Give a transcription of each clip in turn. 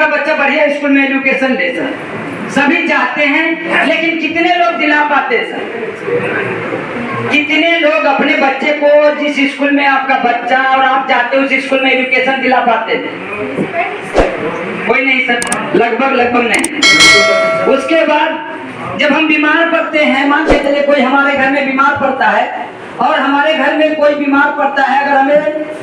आपका बच्चा बढ़िया स्कूल में एजुकेशन ले सर, सभी चाहते हैं, लेकिन कितने लोग दिला पाते हैं सर? कितने लोग अपने बच्चे को जिस स्कूल में आपका बच्चा और आप चाहते हो उस स्कूल में एजुकेशन दिला पाते हैं? कोई नहीं सर, लगभग नहीं। उसके बाद जब हम बीमार पड़ते हैं, मान के चले कोई हमारे घर में बीमार पड़ता है और हमारे घर में कोई बीमार पड़ता है, अगर हमें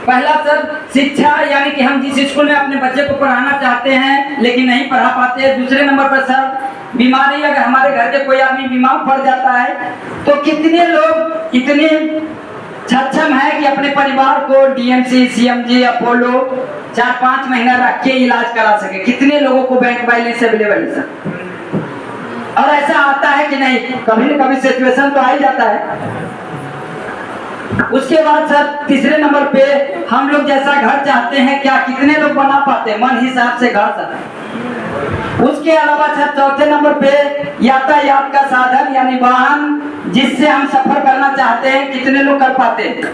पहला सर शिक्षा, यानी कि हम जिस स्कूल में अपने बच्चे को पढ़ाना चाहते हैं लेकिन नहीं पढ़ा पाते। दूसरे नंबर पर सर बीमारी, अगर हमारे घर के कोई आदमी बीमार पड़ जाता है तो कितने लोग इतने सक्षम है कि अपने परिवार को डीएमसी, सीएमजी, अपोलो 4-5 महीना रख के इलाज करा सके? कितने लोगों को बैंक बैलेंस अवेलेबल है सर? और ऐसा आता है कि नहीं, कभी न कभी सिचुएशन तो आ ही जाता है। उसके बाद सर तीसरे नंबर पे हम लोग जैसा घर चाहते हैं, क्या कितने लोग बना पाते हैं मन हिसाब से घर सर? उसके अलावा सर चौथे नंबर पे यातायात का साधन, यानी वाहन जिससे हम सफर करना चाहते हैं, कितने लोग कर पाते हैं?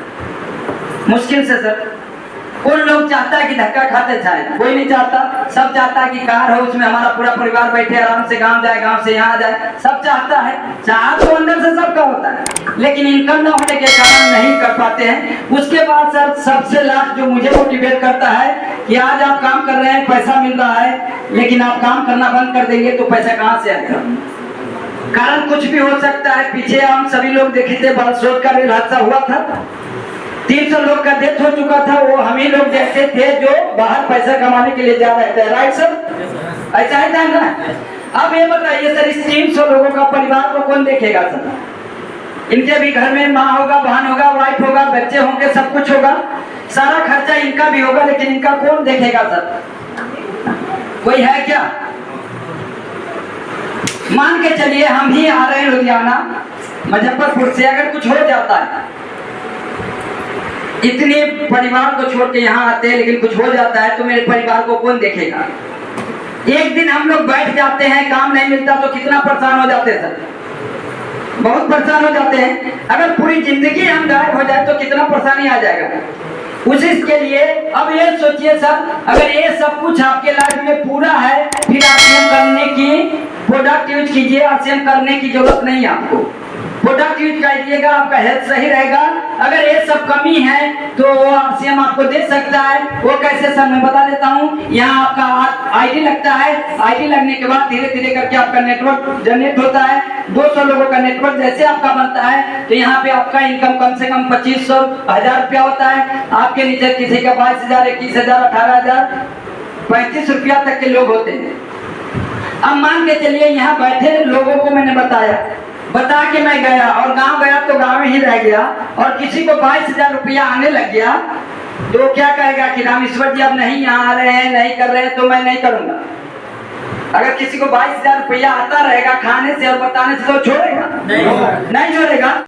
मुश्किल से सर। कौन लोग चाहता है कि धक्का खाते जाए? कोई नहीं चाहता। सब चाहता है कि कार हो, उसमें हमारा पूरा परिवार बैठे आराम से गांव जाए, गांव से यहाँ जाए, सब चाहता है। चाह तो अंदर से सबका होता है, लेकिन इनकम न होने के कारण नहीं कर पाते हैं। उसके बाद सर सबसे लास्ट जो मुझे मोटिवेट करता है कि आज आप काम कर रहे हैं, पैसा मिल रहा है, लेकिन आप काम करना बंद कर देंगे तो पैसा कहाँ से आएगा? कारण कुछ भी हो सकता है। पीछे हम सभी लोग देखे थे, बालसोद का रेल हादसा हुआ था, 300 लोग का डेथ हो चुका था। वो हम ही लोग जैसे थे जो बाहर पैसा कमाने के लिए जा रहे थे, राइट सर? ऐसा ही था ना? अब ये बताइए सर, इस 300 लोगों का परिवार को कौन देखेगा सर? इनके भी घर में माँ होगा, बहन होगा, वाइफ होगा, बच्चे होंगे, सब कुछ होगा, सारा खर्चा इनका भी होगा, लेकिन इनका कौन देखेगा सर? कोई है क्या? मान के चलिए हम ही आ रहे हैं लुधियाना, मुजफ्फरपुर से, अगर कुछ हो जाता है, इतने परिवार को छोड़ के यहाँ आते हैं, लेकिन कुछ हो जाता है तो मेरे परिवार को कौन देखेगा? एक दिन हम लोग बैठ जाते हैं, काम नहीं मिलता तो कितना परेशान हो जाते हैं सर? बहुत परेशान हो जाते हैं। अगर पूरी जिंदगी हम गायब हो जाए तो कितना परेशानी आ जाएगा? उसी के लिए अब ये सोचिए सर, अगर ये सब कुछ आपके लाइफ में पूरा है, फिर आरसीएम करने की प्रोडक्ट यूज कीजिए। आरसीएम करने की जरूरत नहीं है आपको, प्रोडक्ट यूज कीजिएगा, आपका हेल्थ सही रहेगा। अगर ये सब कमी है तो आरसीएम आपको दे सकता है। वो कैसे सर, मैं बता देता हूँ। यहाँ आपका आईडी लगता है, आईडी लगने के बाद धीरे धीरे करके आपका नेटवर्क जनरेट होता है। 200 लोगों का नेटवर्क जैसे आपका बनता है तो यहाँ पे आपका इनकम कम से कम 2500 1000 रुपया होता है। आपके नीचे किसी का 22,000, 21,000, 18,000, 35 रुपया तक के लोग होते हैं। अब मान के चलिए यहाँ बैठे लोगों को मैंने बता के मैं गया और गांव गया तो गांव में ही रह गया, और किसी को 22,000 रुपया आने लग गया तो क्या कहेगा कि रामेश्वर जी अब नहीं यहाँ आ रहे हैं, नहीं कर रहे हैं तो मैं नहीं करूंगा। अगर किसी को 22,000 रुपया आता रहेगा खाने से और बताने से तो छोड़ेगा? नहीं छोड़ेगा।